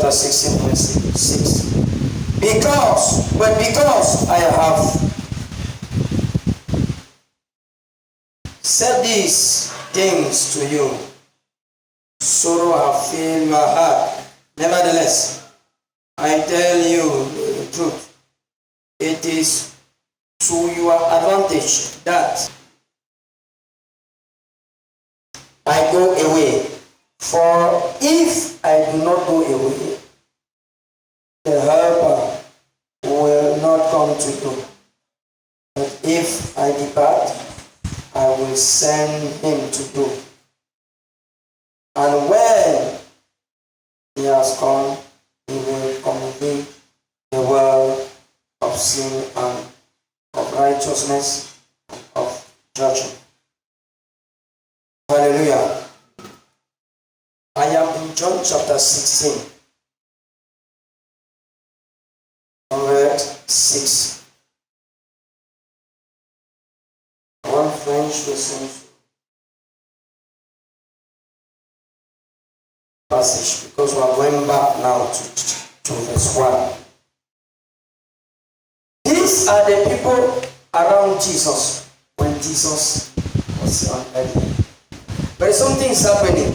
chapter 16, verse 6. Because I have said these things to you, sorrow have filled my heart. Nevertheless, I tell you the truth. It is to your advantage that I go away. For if I do not go away, the helper will not come to you. But if I depart, I will send him to you. And when he has come, he will convict the world of sin and of righteousness and of judgment. Hallelujah. I am in John chapter 16, verse 6. One French listen passage because we are going back now to verse 1. These are the people around Jesus when Jesus was on earth. But something is happening.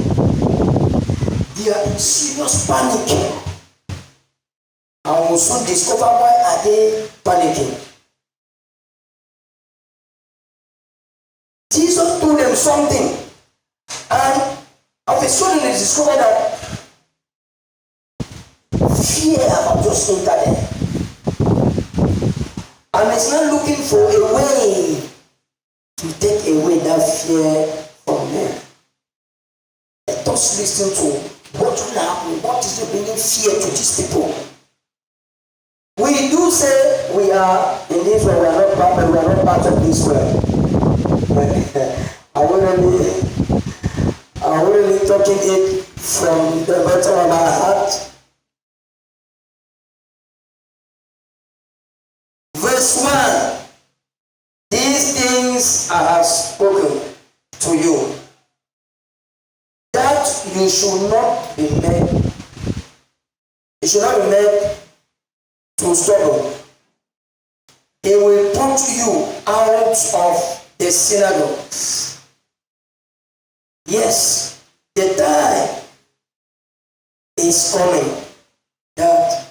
They are in serious panic. And we'll soon discover why are they panicking. Jesus told them something, and of a sudden they discovered that fear had just entered them. And it's not looking for a way to take away that fear from them. Let us listen to what will happen. What is bringing fear to these people? We do say we are in this world, we are not part of this world. I wouldn't be talking it from the bottom of my heart. Verse 1. These things I have spoken to you, that you should not be made to struggle. They will put you out of the synagogues. Yes, the time is coming that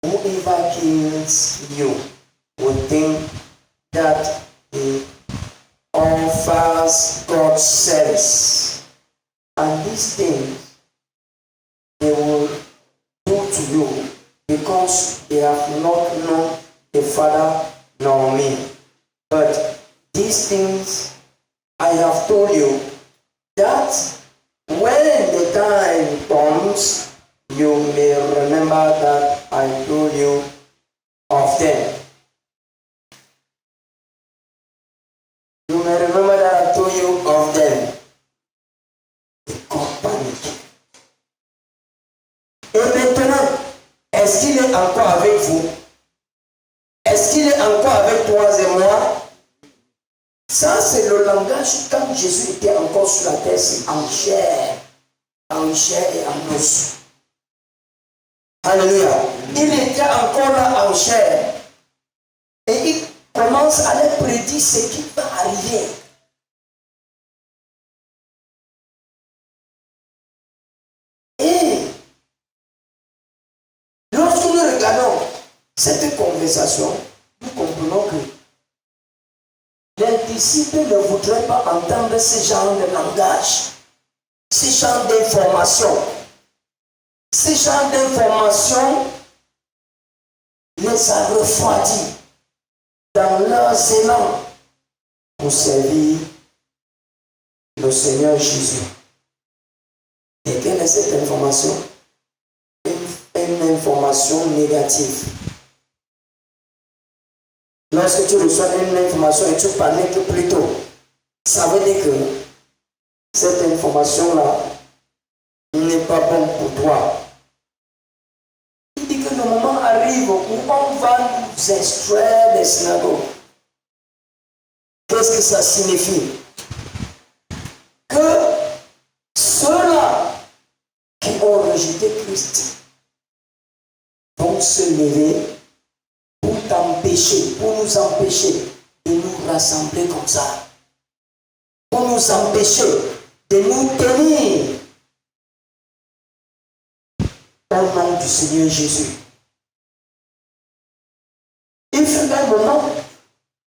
whoever kills you will think that he offers God service. And these things they will do to you because they have not known the Father nor me. But these things I have told you, that when the time comes, you may remember that I told you of them. You may remember that I told you of them. They got panic. Et maintenant, est-ce qu'il est encore avec vous? Est-ce qu'il est encore avec toi et moi? Ça, c'est le langage quand Jésus était encore sur la terre, c'est en chair et en os. Alléluia. Il était encore là en chair. Et il commence à leur prédire ce qui va arriver. Et lorsque nous regardons cette conversation, nous comprenons que les disciples ne voudraient pas entendre ce genre de langage, ce genre d'information. Ce genre d'information les a refroidis dans leurs élans pour servir le Seigneur Jésus. Et quelle est cette information? Une information négative. Lorsque tu reçois une information et tu paniques plutôt, ça veut dire que cette information-là n'est pas bonne pour toi. Il dit que le moment arrive où on va nous extraire des synagogues. Qu'est-ce que ça signifie? Que ceux-là qui ont rejeté Christ vont se lever pour t'empêcher, pour nous empêcher de nous rassembler comme ça. Pour nous empêcher de nous tenir au nom du Seigneur Jésus. Il fut un moment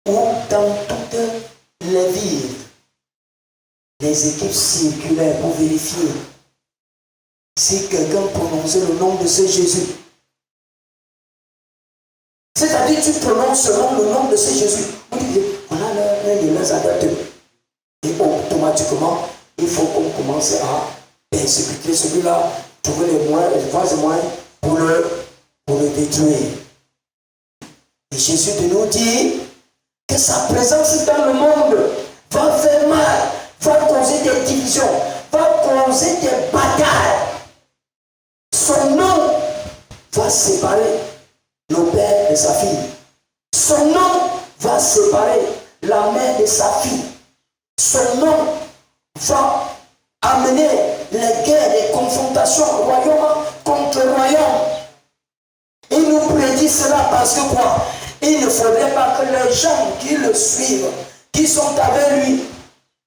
où dans toutes les villes, les équipes circulaient pour vérifier si quelqu'un prononçait le nom de ce Jésus. C'est-à-dire, tu prononces seulement le nom de ce Jésus. On a l'un de leurs adeptes. Et automatiquement, il faut qu'on commence à persécuter celui-là, trouver les moyens pour le détruire. Et Jésus de nous dit que sa présence dans le monde va faire mal, va causer des divisions, va causer des batailles. Son nom va séparer le père de sa fille. Son nom va séparer la mère de sa fille. Son nom va amener les guerres, les confrontations royaume contre royaume. Il nous prédit cela parce que quoi? Il ne faudrait pas que les gens qui le suivent, qui sont avec lui,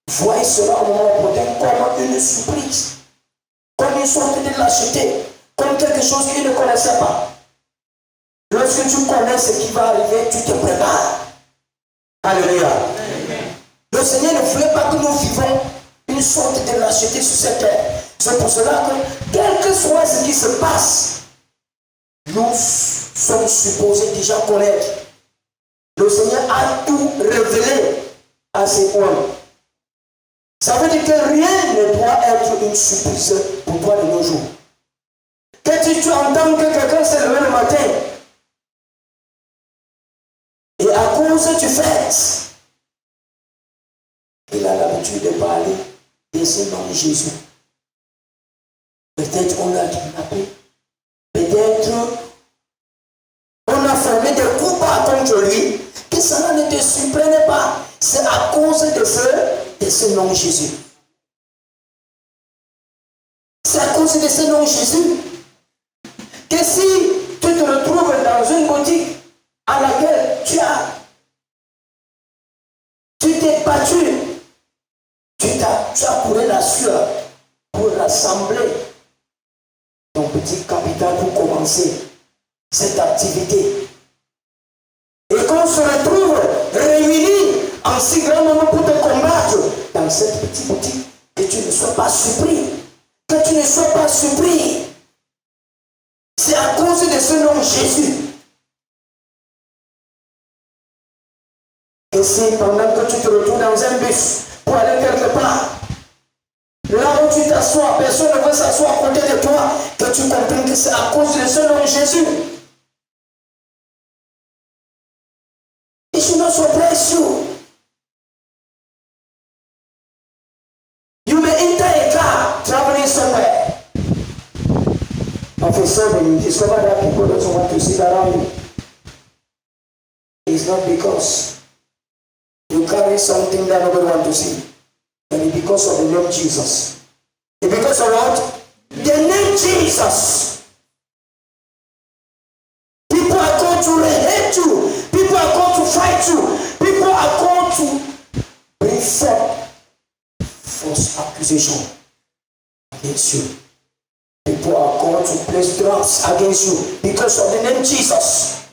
voient cela au moment opportun comme une surprise, comme une sorte de lâcheté, comme quelque chose qu'ils ne connaissaient pas. Lorsque tu connais ce qui va arriver, tu te prépares. Alléluia. Amen. Le Seigneur ne voulait pas que nous vivons une sorte de lâcheté sur cette terre. C'est pour cela que, quel que soit ce qui se passe, nous sommes supposés déjà connaître. Le Seigneur a tout révélé à ses points. Ça veut dire que rien ne doit être une surprise pour toi de nos jours. Que tu entends que quelqu'un s'est levé le matin et à cause du fait qu'il a l'habitude de parler de ce nom de Jésus, peut-être on l'a kidnappé, peut-être on a formé des coups contre lui, que cela ne te surprenne pas. C'est à cause de ce nom de Jésus. C'est à cause de ce nom de Jésus que si tu te retrouves dans une boutique à laquelle tu t'es battu, tu as couru la sueur pour rassembler ton petit capital pour commencer cette activité. Et qu'on se retrouve réunis en si grand nombre pour te combattre dans cette petite boutique, que tu ne sois pas surpris. Que tu ne sois pas surpris. C'est à cause de ce nom Jésus. Et si pendant que tu te retrouves dans un bus pour aller quelque part, là où tu t'assois, personne ne veut s'asseoir à côté de toi, que tu comprennes que c'est à cause de ce nom Jésus. It should not surprise you. You may enter a car traveling somewhere. Of a sudden, you discover that people don't want to sit around you. It's not because you carry something that nobody wants to see, but it's because of the name Jesus. It's because of what? The name Jesus. People are going to hate you. People are going to fight you. People are going to bring forth false accusation against you. People are going to place traps against you because of the name Jesus.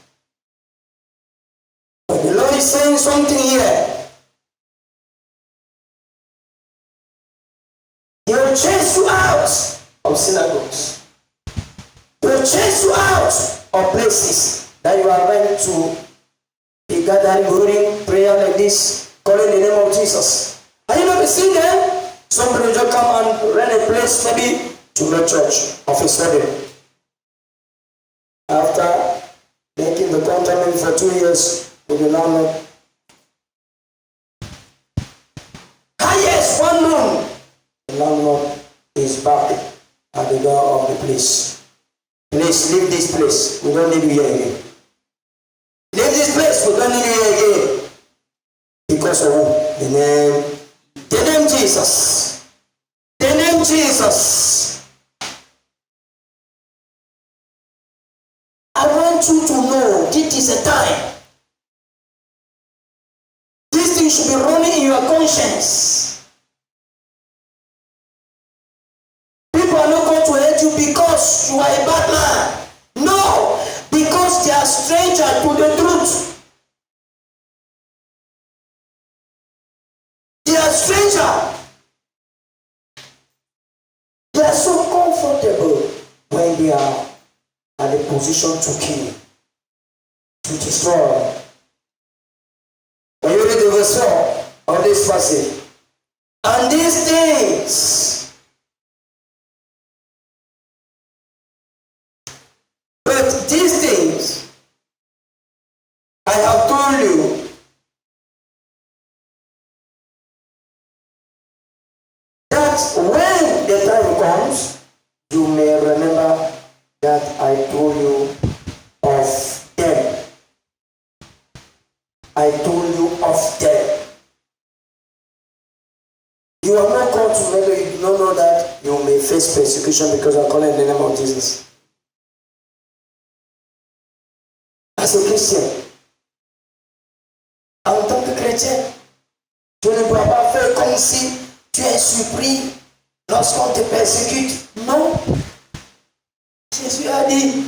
But the Lord is saying something here. He will chase you out of synagogues. He will chase you out of places that you are meant to be gathering, holding prayer like this, calling the name of Jesus. Have you never seen them? Somebody just come and rent a place, maybe to the church of a sudden. After making the contract for 2 years with the landlord. Yes, 1 month. The landlord is back at the door of the place. Please leave this place. We don't need you here again. Leave this place. We don't need you here again. Because of who? The name Jesus. The name Jesus. thing should be running in your conscience. People are not going to hate you because you are a bad man. No, because they are strangers to the truth. They are strangers. They are so comfortable when they are at the position to kill, to destroy. When you read the verse 4 of this passage, and these things, but these things I have told you, that when the time comes, you may remember that I told you of them. I told you of them. You are not called to remember, you do not know that you may face persecution because you are calling in the name of Jesus. As a Christian, en tant que chrétien, tu ne dois pas faire comme si tu es surpris lorsqu'on te persécute. Non. Jésus a dit,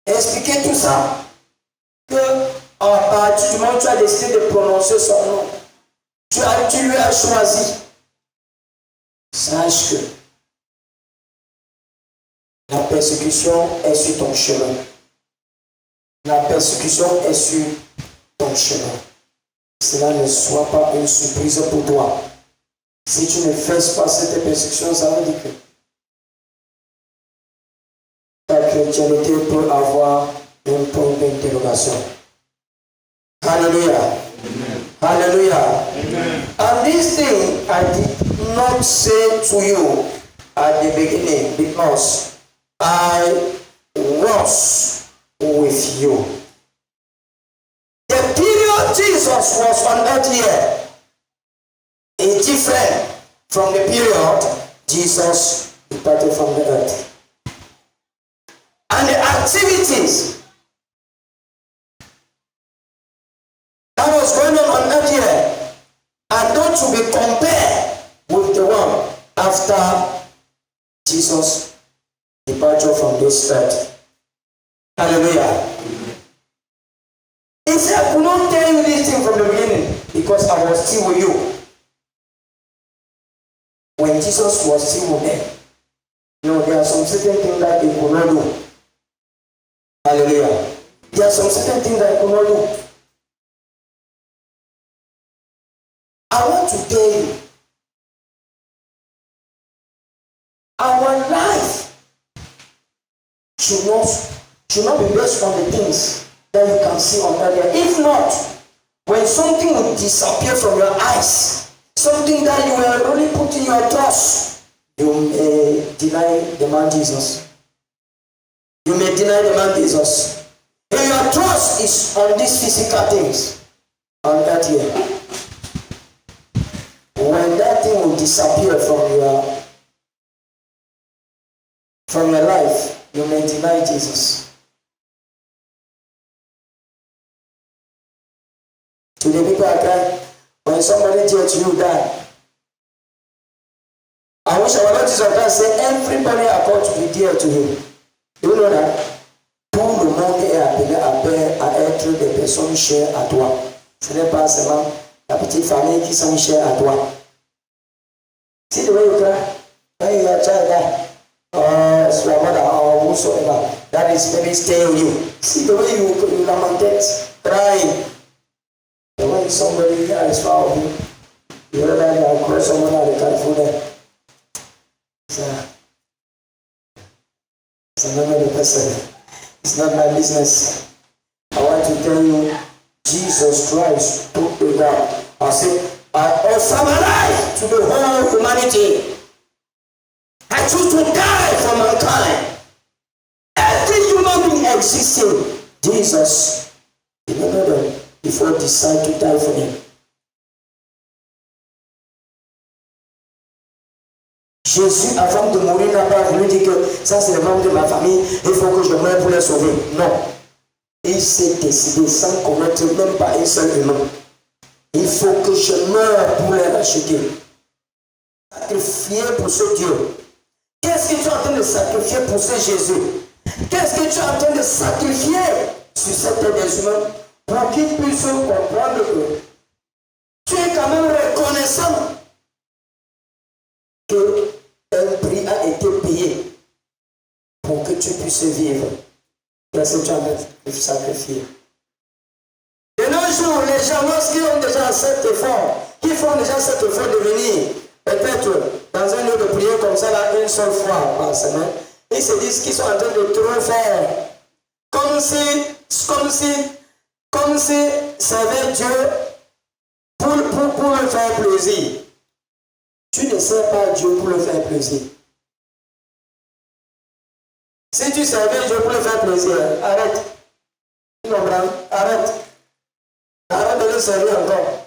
expliquez tout ça, que à partir du moment où tu as décidé de prononcer son nom, tu lui as choisi. Sache que la persécution est sur ton chemin. La persécution est sur ton chemin. Cela ne soit pas une surprise pour toi. Si tu ne fais pas cette persécution, ça veut dire que ta chrétienté peut avoir un point d'interrogation. Hallelujah. Amen. Hallelujah. Amen. And this thing I did not say to you at the beginning because I was with you. The period Jesus was on earth here is different from the period Jesus departed from the earth. And the activities that was going on earth here are not to be compared with the one after Jesus' departure from this earth. Hallelujah. He said, I could not tell you this thing from the beginning because I was still with you. When Jesus was still with them, there are some certain things that he could not do. Hallelujah. There are some certain things that he could not do. I want to tell you, our life should not be based on the things that you can see on earlier. If not, when something will disappear from your eyes, something that you were really putting your trust, you may deny the man Jesus. You may deny the man Jesus. If your trust is on these physical things, on that here, when that thing will disappear from your life, you may deny Jesus. Today people are crying when somebody tells you that. I wish our Lord Jesus Christ said everybody are called to be dear to him. Do you know that? Tout le monde est appelé à être des personnes chères à toi. Ce n'est pas seulement la petite famille qui sont chères à toi. See the way you cry when you are a child or your mother or whosoever that is maybe staying with you. See the way you lamentate, crying. And when somebody is far of you, you realize that call someone out of California. It's another person. It's not my business. I want to tell you, Jesus Christ took me down. I said, I offer my life to the whole humanity. I choose to die for mankind. Every human being existing, Jesus, before he decided to die for them. Jésus, avant de mourir, n'a pas voulu dire que ça c'est le membre de ma famille, il faut que je meure pour les sauver. Non. Il s'est décidé sans connaître même pas un seul humain. Il faut que je meure pour les racheter. Sacrifier pour ce Dieu. Qu'est-ce que tu es en train de sacrifier pour ce Jésus? Qu'est-ce que tu es en train de sacrifier sur cette terre des humains pour qu'ils puissent comprendre que tu es quand même reconnaissant qu'un prix a été payé pour que tu puisses vivre. Qu'est-ce que tu as en train de sacrifier? De nos jours, les gens, lorsqu'ils ont déjà cet effort, qui font déjà cet effort de venir, peut-être dans un lieu de prière comme ça, là, une seule fois par semaine, ils se disent qu'ils sont en train de trop faire. Comme si servait Dieu pour le faire plaisir. Tu ne sers pas Dieu pour le faire plaisir. Si tu servais Dieu pour le faire plaisir, arrête. Tu comprends? Arrête. Arrête de le servir encore.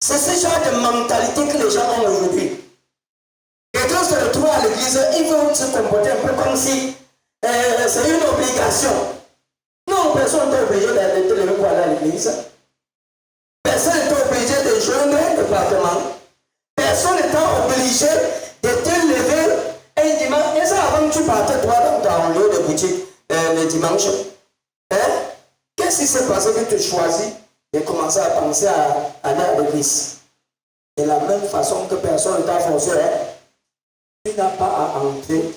C'est ce genre de mentalité que les gens ont aujourd'hui. Quelqu'un se retrouve à l'église, il veut se comporter un peu comme si c'est une obligation. Non, personne n'est obligé de te lever pour aller à l'église. Personne n'est obligé de joindre un département. Personne n'est obligé de te lever un dimanche. Et ça, avant que tu partais, toi, dans ton lieu de boutique, le dimanche. Hein? Qu'est-ce qui s'est passé que tu choisis de commencer à penser à aller à l'église? De la même façon que personne ne t'a forcé, hein? Tu n'as pas à entrer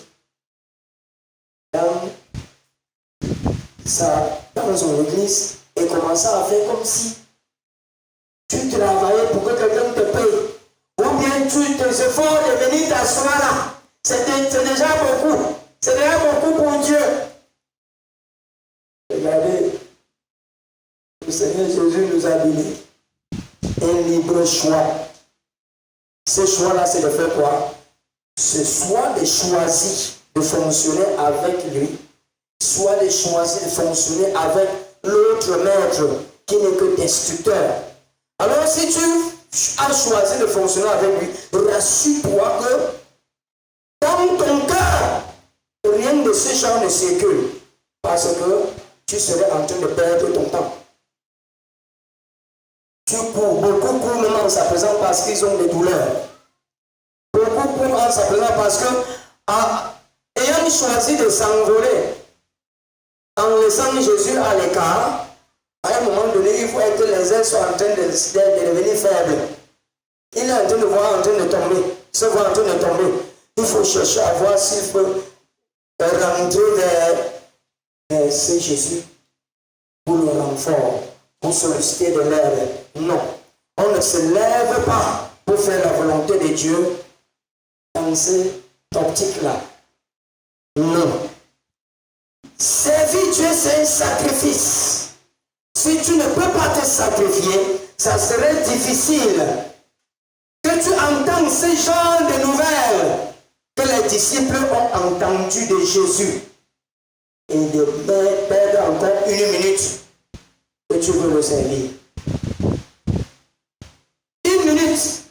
dans son église et commencer à faire comme si tu travaillais pour que quelqu'un te paye. Ou bien tes efforts de venir t'asseoir là. C'est déjà beaucoup. C'est déjà beaucoup pour Dieu. Regardez, le Seigneur Jésus nous a donné un libre choix. Ce choix-là, c'est de faire quoi? C'est soit de choisir de fonctionner avec lui, soit de choisir de fonctionner avec l'autre maître qui n'est que destructeur. Alors si tu as choisi de fonctionner avec lui, rassure-toi que dans ton cœur, rien de ce genre ne circule. Parce que tu serais en train de perdre ton temps. Tu cours, beaucoup courent même en s'apaisant parce qu'ils ont des douleurs. Beaucoup courent en s'apaisant parce que, ayant choisi de s'envoler, en laissant Jésus à l'écart, à un moment donné, il faut que les ailes soient en train de devenir faibles. Il est en train de voir en train de tomber, se voit en train de tomber. Il faut chercher à voir s'il peut rentrer vers ce Jésus pour le renfort, pour solliciter de l'aide. Non, on ne se lève pas pour faire la volonté de Dieu dans cette optique-là. Non. Servir Dieu, c'est un sacrifice. Si tu ne peux pas te sacrifier, ça serait difficile que tu entends ce genre de nouvelles que les disciples ont entendu de Jésus et de perdre encore une minute que tu veux le servir. Une minute.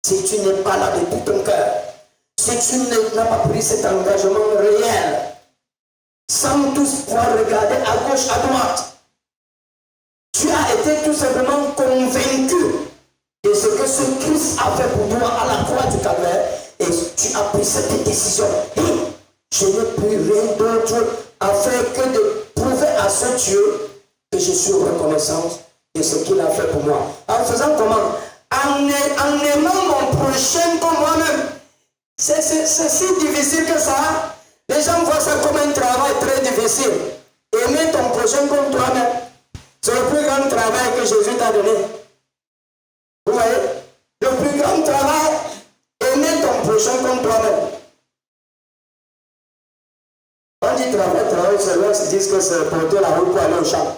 Si tu n'es pas là de tout ton cœur, si tu n'as pas pris cet engagement réel, sans tous pouvoir regarder à gauche, à droite, tu as été tout simplement convaincu de ce que ce Christ a fait pour toi à la croix du Calvaire et tu as pris cette décision. Et je n'ai plus rien d'autre à faire que de prouver à ce Dieu que je suis reconnaissant de ce qu'il a fait pour moi. En faisant comment? En aimant mon prochain comme moi-même. C'est si difficile que ça. Les gens voient ça comme un travail très difficile. Aimer ton prochain comme toi-même. C'est le plus grand travail que Jésus t'a donné. Vous voyez? Le plus grand travail, aimer ton prochain comme toi-même. On dit travail, c'est là, ils se disent que c'est porter la route pour aller au champ.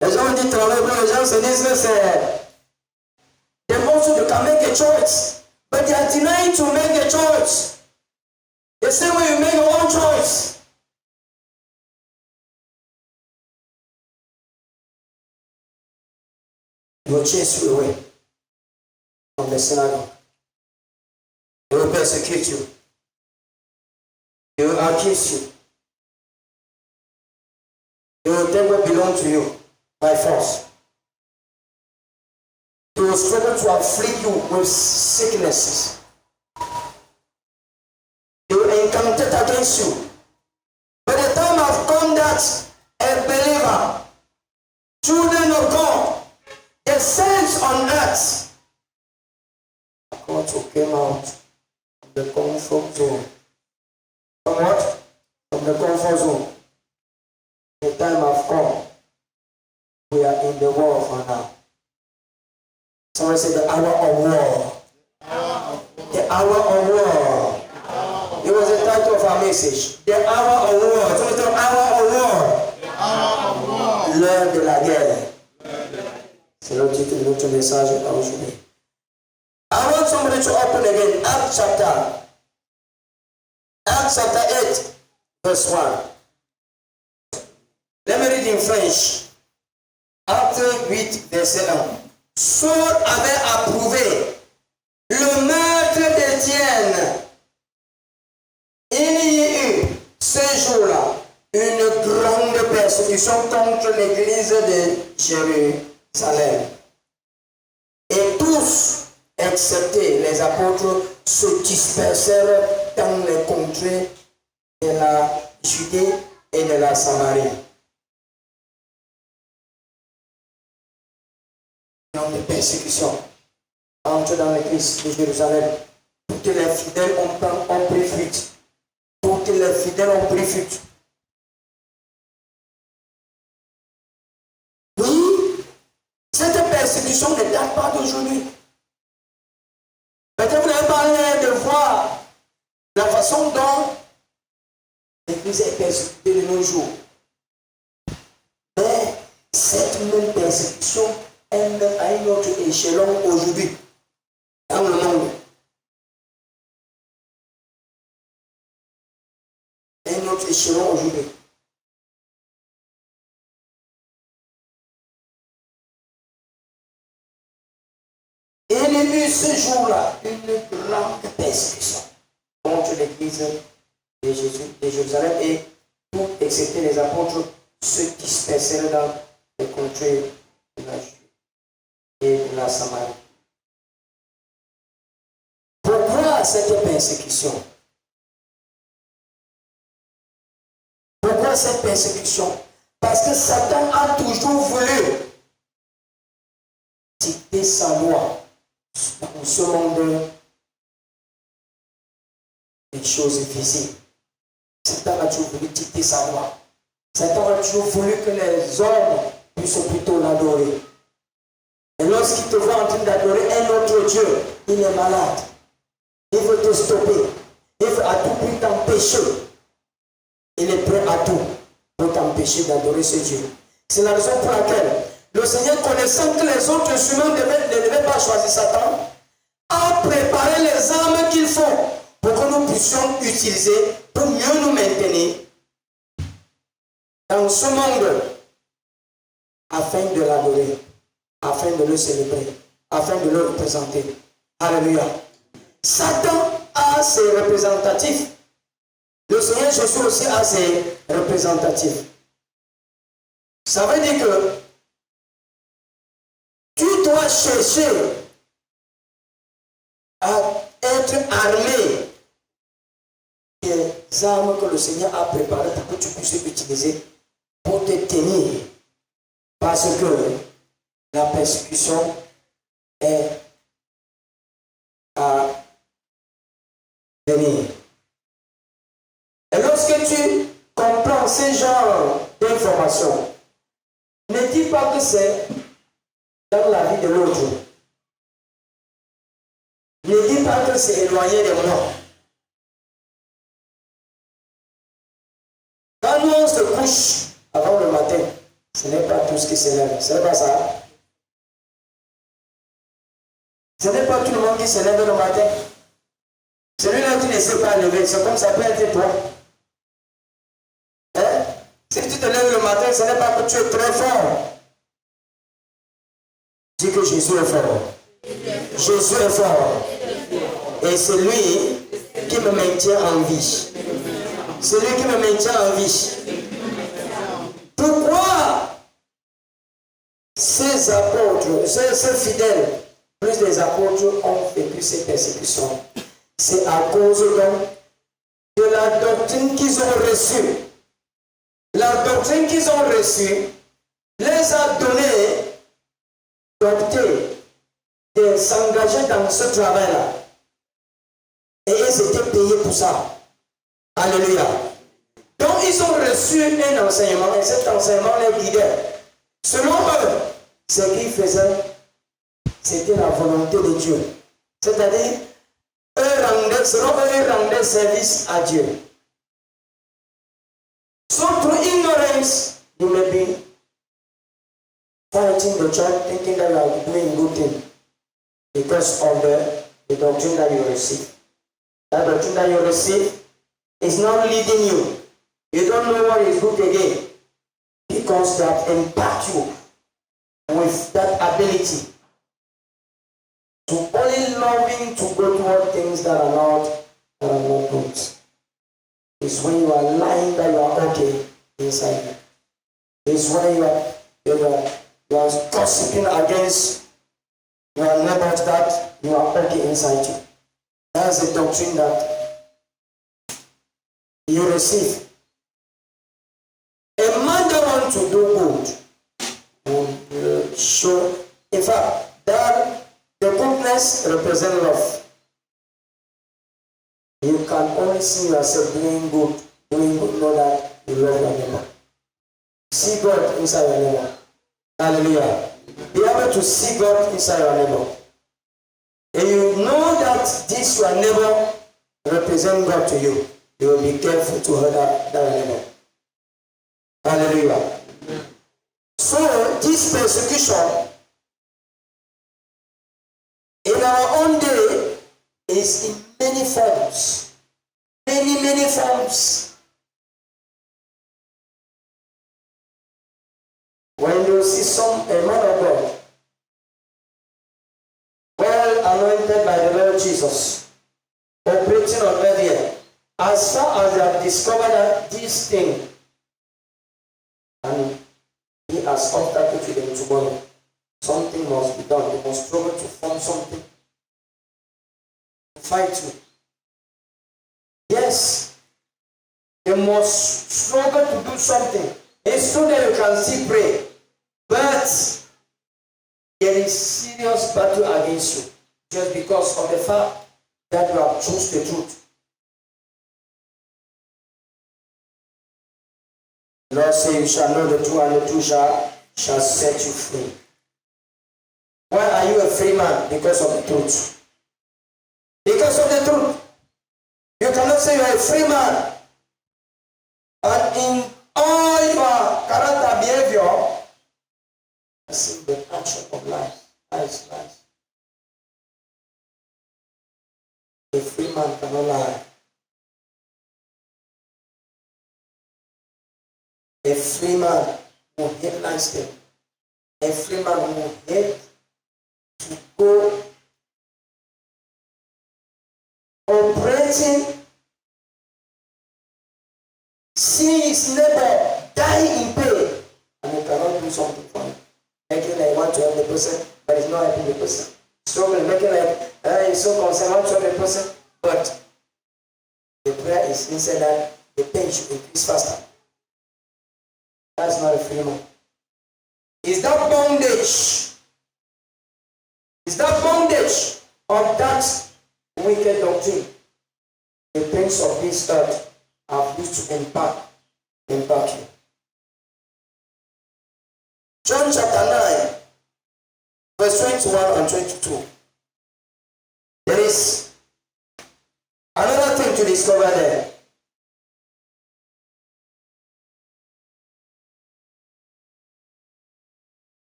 Les gens disent travail, les gens se disent que c'est the most you can make a choice. But they are denying to make a choice. The same way you make your own choice. You will chase you away from the synagogue. They will persecute you. They will accuse you. They will take what belongs to you by force. They will struggle to afflict you with sicknesses. They will encounter against you. But the time has come that a believer, children of God, the saints on earth, are going to come out of the comfort zone. From what? From the comfort zone. The time has come. We are in the war for now. Someone said the hour of war. The hour of war. It was the title of our message. The hour of war. Someone said the hour of war. L'heure de la guerre. C'est le titre de notre message aujourd'hui. I want somebody to open again Acts chapter 8, verse 1. Let me read in French. Acte 8, verset 1. Saul avait approuvé le meurtre d'Étienne. Il y eut ce jour-là une grande persécution contre l'église de Jérusalem. Et tous, excepté les apôtres, se dispersèrent dans les contrées de la Judée et de la Samarie. Dans les persécutions, entre dans l'église de Jérusalem, toutes les fidèles ont pris fuite. Toutes les fidèles ont pris fuite. Oui, cette persécution ne date pas d'aujourd'hui. Peut-être vous n'avez pas l'air de voir la façon dont l'église est persécutée de nos jours. Mais cette même persécution est même à une autre échelon aujourd'hui dans le monde. À une autre échelon aujourd'hui. Et il y a eu ce jour-là une grande persécution contre l'église de Jérusalem et tout, excepté les apôtres, se dispersèrent dans les contrées de la Judée et de la Samarie. Pourquoi cette persécution? Pourquoi cette persécution? Parce que Satan a toujours voulu dicter sa loi dans ce monde des choses visibles. Satan a toujours voulu dicter sa loi. Satan a toujours voulu que les hommes puissent plutôt l'adorer. Et lorsqu'il te voit en train d'adorer un autre Dieu, il est malade. Il veut te stopper. Il veut à tout prix t'empêcher. Il est prêt à tout pour t'empêcher d'adorer ce Dieu. C'est la raison pour laquelle le Seigneur, connaissant que les autres humains ne devaient pas choisir Satan, a préparé les armes qu'il faut pour que nous puissions utiliser pour mieux nous maintenir dans ce monde afin de l'adorer, afin de le célébrer, afin de le représenter. Alléluia. Satan a ses représentatifs. Le Seigneur Jésus aussi a ses représentatifs. Ça veut dire que tu dois chercher à être armé des armes que le Seigneur a préparées pour que tu puisses utiliser pour te tenir. Parce que la persécution est à venir. Et lorsque tu comprends ce genre d'informations, ne dis pas que c'est dans la vie de l'autre. Ne dis pas que c'est éloigné de moi. Quand nous on se couche avant le matin, ce n'est pas tout ce qui s'élève. Ce n'est pas ça. Ce n'est pas tout le monde qui se lève le matin. Celui-là qui ne sait pas lever, c'est comme ça peut être toi. Hein? Si tu te lèves le matin, ce n'est pas que tu es très fort. Dis que Jésus est fort. Jésus est fort. Et c'est lui qui me maintient en vie. C'est lui qui me maintient en vie. Pourquoi ces apôtres, ces fidèles, plus les apôtres ont vécu ces persécutions, c'est à cause donc de la doctrine qu'ils ont reçue. La doctrine qu'ils ont reçue les a donné d'opter, de s'engager dans ce travail-là. Et ils étaient payés pour ça. Alléluia. Donc ils ont reçu un enseignement et cet enseignement les guidait. Selon eux, ce qu'ils faisaient, c'était la volonté de Dieu. C'est-à-dire, selon eux, ils rendaient service à Dieu. So through ignorance, you may be fighting the church, thinking that you are doing good thing because of the doctrine that you receive. That doctrine that you receive is not leading you. You don't know what is good again because that impact you with that ability to only loving to go toward things that are not good. It's when you are lying that you are okay inside you. It's when you are gossiping against your neighbors that you are okay inside you. That's the doctrine that you receive. A man that wants to do good will show, in fact, that the goodness represents love. You can only see yourself doing good, know that you love your neighbor. See God inside your neighbor. Hallelujah. Be able to see God inside your neighbor. And you know that this your neighbor represents God to you. You will be careful to hurt that neighbor. Hallelujah. So this persecution in our own day is in many forms. Many forms. When you see a man of God, well anointed by the Lord Jesus, operating on earth here, as far as they have discovered that this thing, and he has obstacle to them tomorrow, something must be done. They must struggle to form something to fight with. Yes, they must struggle to do something. It's true that you can still pray, but there is serious battle against you just because of the fact that you have chosen the truth. The Lord says, you shall know the truth, and the truth shall set you free. Why are you a free man? Because of the truth. Because of the truth. You cannot say you are a free man, and in all your character behavior, see the action of life. Lies. A free man cannot lie. A free man will hate nice things. A free man will hate to go operating, see his neighbor die in pain, and he cannot do something for him. Making like want to help the person, but he's not helping the person. Struggling, making like he's so concerned, want to help the person, but the prayer is inside that the pain should increase faster. That's not a free man. Is that bondage? Is that bondage of that wicked doctrine? The things of this earth have used to impact you. John chapter 9, verse 21 and 22. There is another thing to discover there.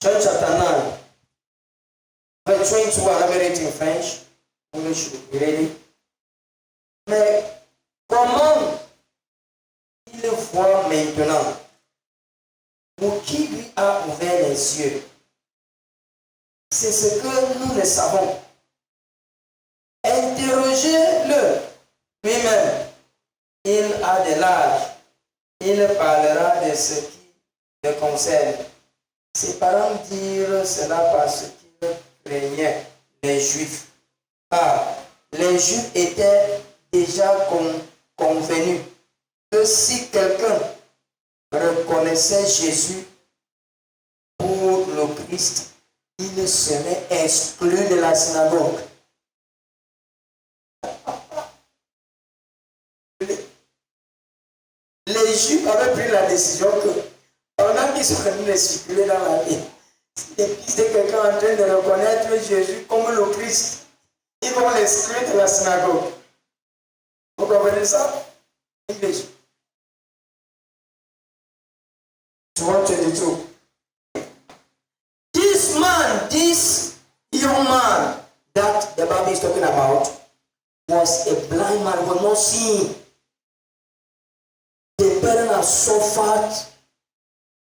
John chapter 9, verse 21, I'm reading in French. English will be ready. Mais comment il voit maintenant pour qui lui a ouvert les yeux? C'est ce que nous ne savons. Interrogez-le lui-même. il a de l'âge, il parlera de ce qui le concerne. Ses parents dirent cela parce qu'ils craignaient les Juifs. Car les Juifs étaient déjà convenus que si quelqu'un reconnaissait Jésus pour le Christ, il serait exclu de la synagogue. Les Juifs avaient pris la décision que pendant qu'ils sont en train de circuler dans la vie, s'ils disent quelqu'un en train de reconnaître Jésus comme le Christ, ils vont l'exclure de la synagogue. Vous comprenez ça? English. 122. This young man that the Bible is talking about was a blind man, was not seeing. The parents have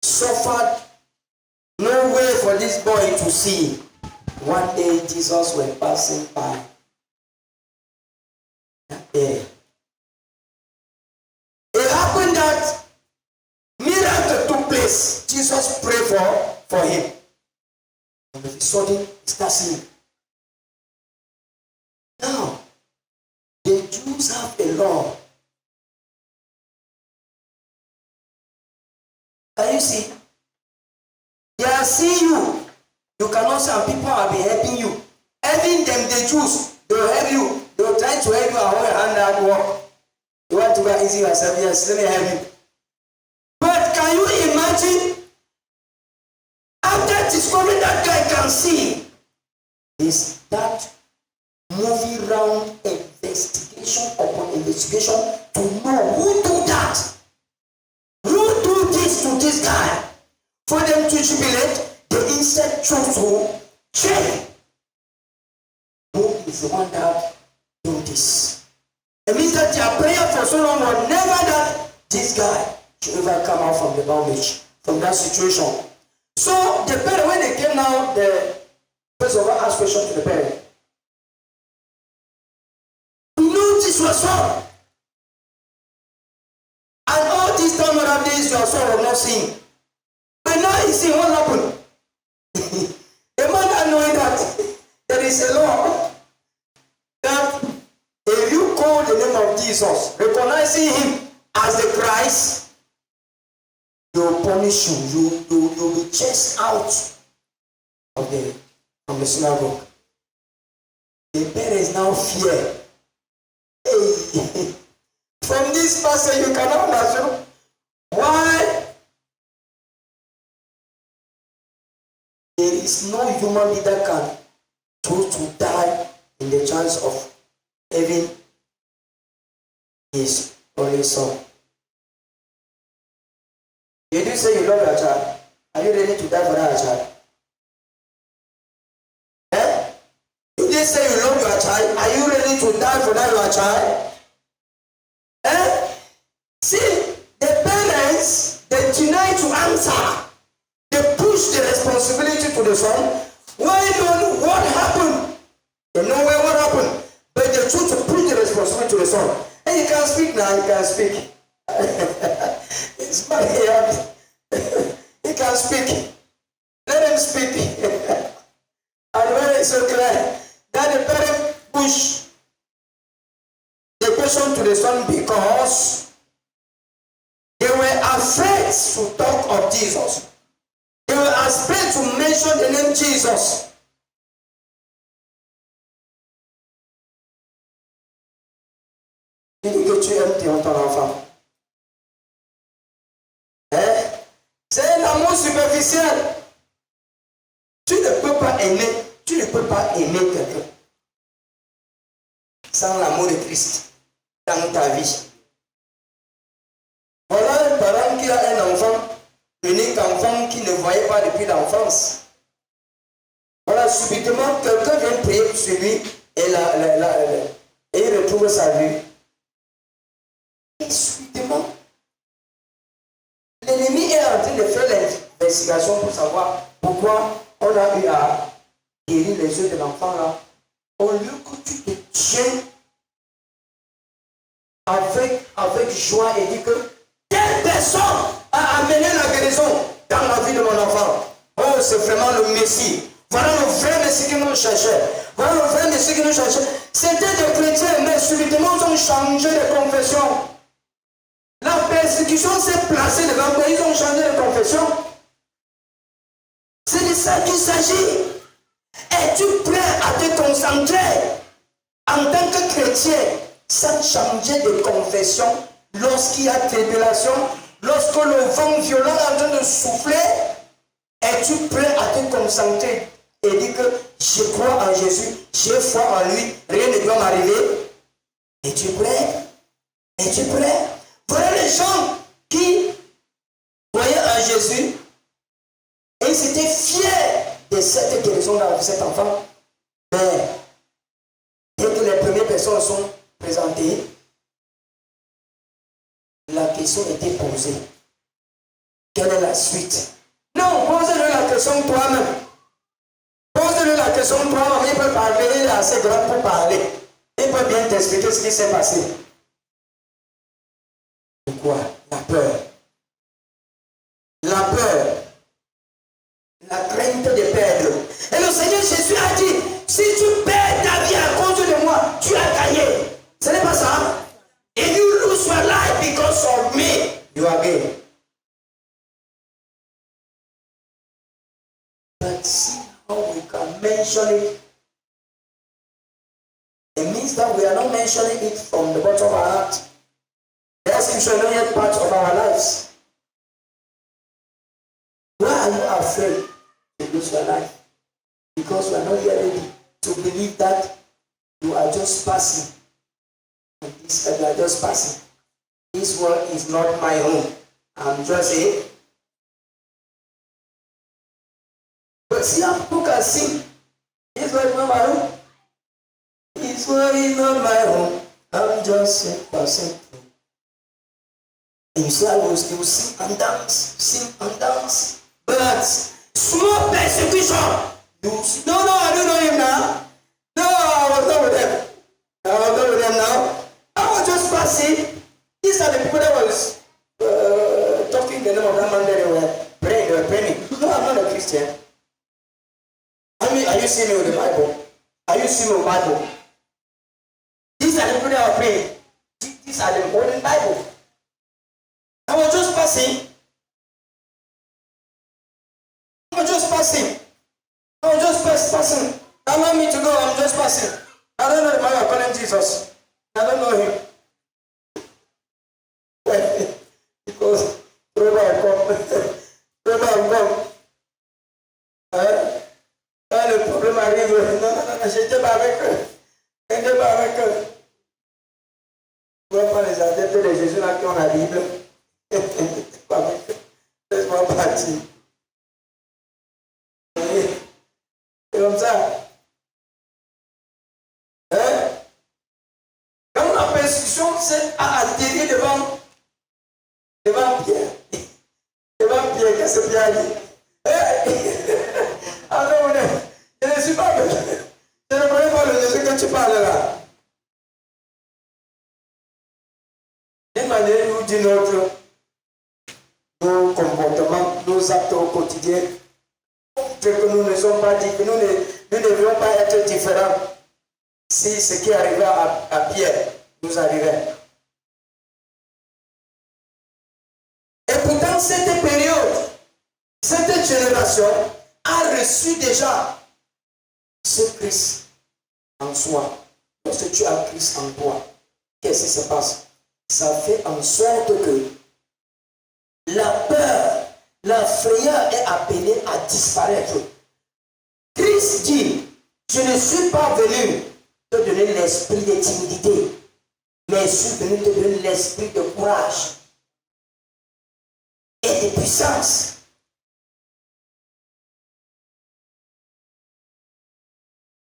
suffered no way for this boy to see. One day Jesus was passing by there. It happened that miracle took place. Jesus prayed for him. And all of a sudden, he starts seeing. Now, the Jews have a law. Can you see? They are seeing you. You cannot say, and people have been helping you. Helping them, the Jews, they will help you. They will try to help you and hold your hand and walk. You want to go easy yourself, yes, let me help you. But can you imagine? After discovering that guy can see, they start moving around investigation upon investigation to know who do that. Who do this to this guy? For them to jubilate, they instead chose to check who is the one that do this. It means that their prayer for so long was never that this guy should ever come out from the bondage, from that situation. So the parent, when they came now, the first of all asked question to the parent. We knew this was so. And all this time around this, your son was not seeing. But now he's seeing what happened. The man not knowing that there is a law that if you call the name of Jesus, recognizing him as the Christ, they will punish you. You'll be chased out of from the synagogue. The parents now fear. Hey, from this passage you cannot understand why there is no human being that can choose to die in the chance of having his only son. You do say you love your child. Are you ready to die for that child? You did say you love your child. Are you ready to die for that your child? See, the parents, they deny to answer. They push the responsibility to the son. Why don't what happened? They know what happened. But they choose to push the responsibility to the son. And you can speak now, you can speak. It's my head. He can speak. Let him speak. And when it's so clear that the parent push the question to the son because they were afraid to talk of Jesus. They were afraid to mention the name Jesus. Il dit que tu aimes ton enfant. C'est un amour superficiel. Tu ne peux pas aimer quelqu'un sans l'amour de Christ dans ta vie. Voilà un parent qui a un enfant, unique enfant qui ne voyait pas depuis l'enfance. Voilà, subitement, quelqu'un vient prier sur lui et il retrouve sa vue. Et subitement, l'ennemi est en train de faire l'investigation pour savoir pourquoi on a eu à guérir les yeux de l'enfant là. Au lieu que tu te tiens avec joie et dit que telle personne a amené la guérison dans la vie de mon enfant. Oh, c'est vraiment le Messie. Voilà le vrai Messie que nous cherchons. Voilà le vrai Messie que nous cherchons. C'était des chrétiens, mais subitement ils ont changé de confession. La persécution s'est placée devant eux, ils ont changé de confession. C'est de ça qu'il s'agit. Es-tu prêt à te concentrer en tant que chrétien sans changer de confession lorsqu'il y a tribulation, lorsque le vent violent est en train de souffler? Es-tu prêt à te concentrer et dire que je crois en Jésus, j'ai foi en lui, rien ne doit m'arriver? Es-tu prêt? Es-tu prêt? Voilà les gens qui croyaient en Jésus et ils étaient fiers de cette guérison de cet enfant. Mais dès que les premières personnes sont présentées, la question était posée. Quelle est la suite? Non, pose-le la question toi-même. Pose-le la question toi-même. Il peut parler, il est assez grand pour parler. Il peut bien t'expliquer ce qui s'est passé. Pourquoi? La peur. La peur. La crainte de perdre. Et le Seigneur Jésus a dit, si tu perds ta vie à cause de moi, tu as gagné. Ce n'est pas ça. If you lose your life because of me, you are gain. But see how we can mention it. It means that we are not mentioning it from the bottom of our heart. That scripture is not yet part of our lives. Why are you afraid to lose your life? Because we are not yet ready to believe that you are just passing. And this, you are just passing. This world is not my home. I'm just a. But see how people can sing. This world is not my home. This world is not my home. I'm just a passing through. And you see, I will sing and dance. But small persecution. No, I don't know him now. No, I was not with them. Now. I was just passing. These are the people that was talking the name of that man that they were praying. No, I'm not a Christian. I mean, are you seeing me with the Bible? Are you seeing me with the Bible? These are the people that are praying. These are the modern Bible. I was just passing. I was just passing. Allow me to go. I'm just passing. I don't know the man calling Jesus. I don't know him. Because come. Quand le problème arrive, non, j'étais pas avec eux. Je ne vois pas les adeptes de Jésus là qui ont la Bible. Laisse-moi partir. C'est comme ça. Quand la persécution a atterri devant Pierre. Devant Pierre, qu'est-ce que Pierre dit? Ah non, je ne suis pas. Je ne connais pas le Jésus que tu parles là. D'une manière ou d'une autre, nos comportements, nos actes au quotidien, que nous ne sommes pas différents, nous ne devrions pas être différents si ce qui arriva à Pierre nous arrivait. Et pourtant, cette période, cette génération a reçu déjà ce Christ en soi. Lorsque tu as Christ en toi, qu'est-ce qui se passe? Ça fait en sorte que la peur, la frayeur est appelée à disparaître. Christ dit, je ne suis pas venu te donner l'esprit de timidité, mais je suis venu te donner l'esprit de courage et de puissance.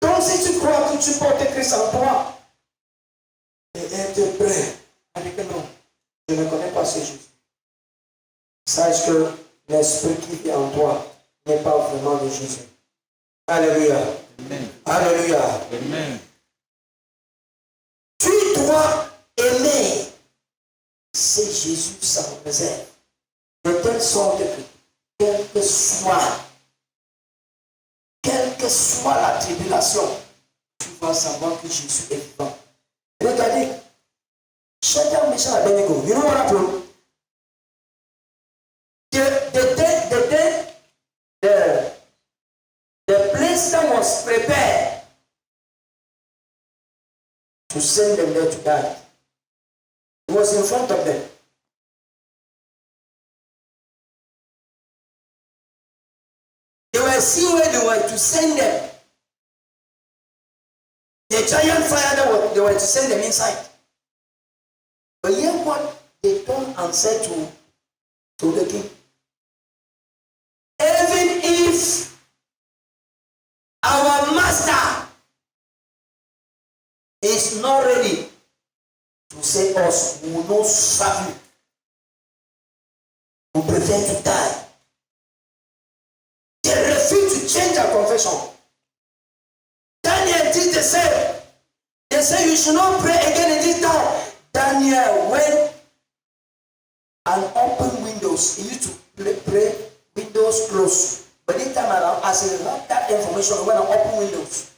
Donc si tu crois que tu portes Christ en toi, et être prêt avec non, je ne connais pas ce Jésus. Sache que l'esprit qui vit en toi n'est pas vraiment de Jésus. Alléluia. Amen. Alléluia. Amen. Tu dois aimer ça en réserve. De telle sorte que, quelle que soit la tribulation, tu vas savoir que Jésus est vivant. Regardez, chacun méchant à Abednego. You know what happened? The place that was prepared to send them there to die. It was in front of them. They were seeing where they were to send them. The giant fire that they were to send them inside. But hear what they turned and said to the king. Even if our master is not ready to save us, we will not serve you. We prefer to die. They refuse to change their confession. Daniel did the same. They say you should not pray again in this town. Daniel went and opened windows. He used to pray windows closed. But this time around, as he got that information, he went and opened windows.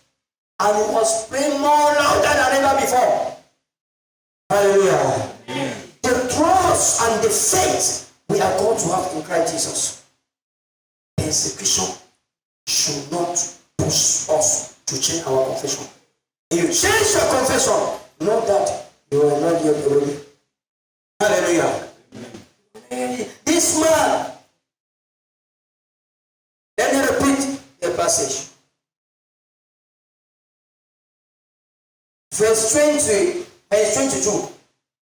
And he was praying more louder than ever before. Hallelujah. The trust and the faith we are going to have in Christ Jesus. Persecution should not push us to change our confession. If you change your confession, know that you are not yet ready. Hallelujah. This man, let me repeat the passage. Verse 22.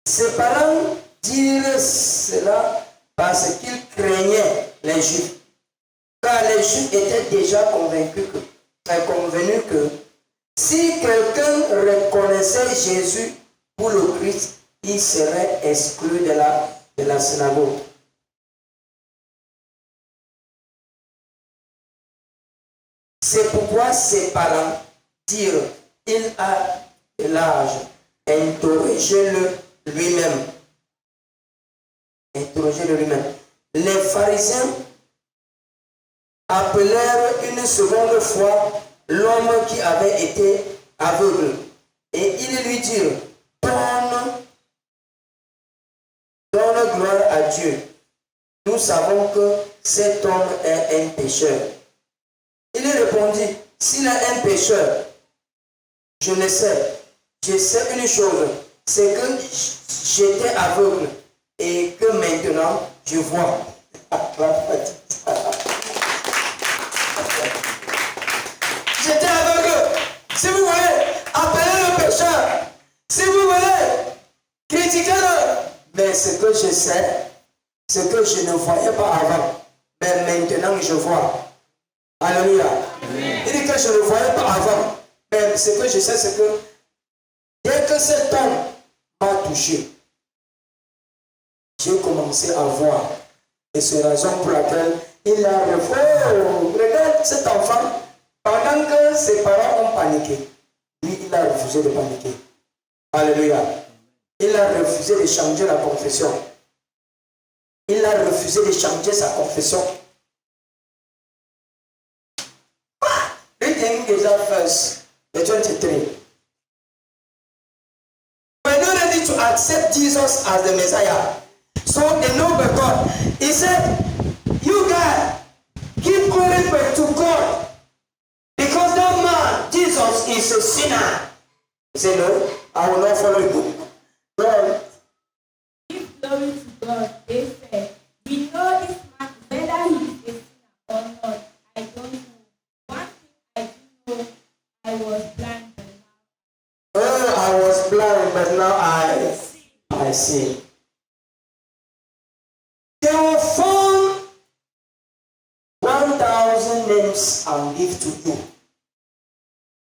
Ses parents dirent cela parce qu'ils craignaient les Juifs. Car les Juifs étaient déjà convenus que si quelqu'un reconnaissait Jésus pour le Christ, il serait exclu de la synagogue. C'est pourquoi ses parents dirent, il a de l'âge, interrogez-le lui-même. Les pharisiens appelèrent une seconde fois l'homme qui avait été aveugle. Et ils lui dirent, donne gloire à Dieu. Nous savons que cet homme est un pécheur. Il répondit, s'il est un pécheur, je le sais. Je sais une chose, c'est que j'étais aveugle et que maintenant je vois. J'étais aveugle. Si vous voulez, appelez le pécheur. Si vous voulez, critiquez-le. Mais ce que je sais, ce que je ne voyais pas avant, mais maintenant je vois. Alléluia. Il dit que je ne voyais pas avant. Mais ce que je sais, c'est que dès que cet homme m'a touché, j'ai commencé à voir. Et c'est la raison pour laquelle il a refusé. Regarde cet enfant, pendant que ses parents ont paniqué, lui, il a refusé de paniquer. Alléluia. Il a refusé de changer la confession. Il a refusé de changer sa confession. Reading Isaiah verse 23. We're not ready to accept Jesus as the Messiah. So they know the God. He said, you guys, give glory to God. Because that man, Jesus, is a sinner. He said, no, I will not follow you. God. Give glory to God. They said, we know this man, whether he is a sinner or not. I don't know. One thing I do know, I was blind, but now I was blind, but now I see. They will form 1,000 names and give to you.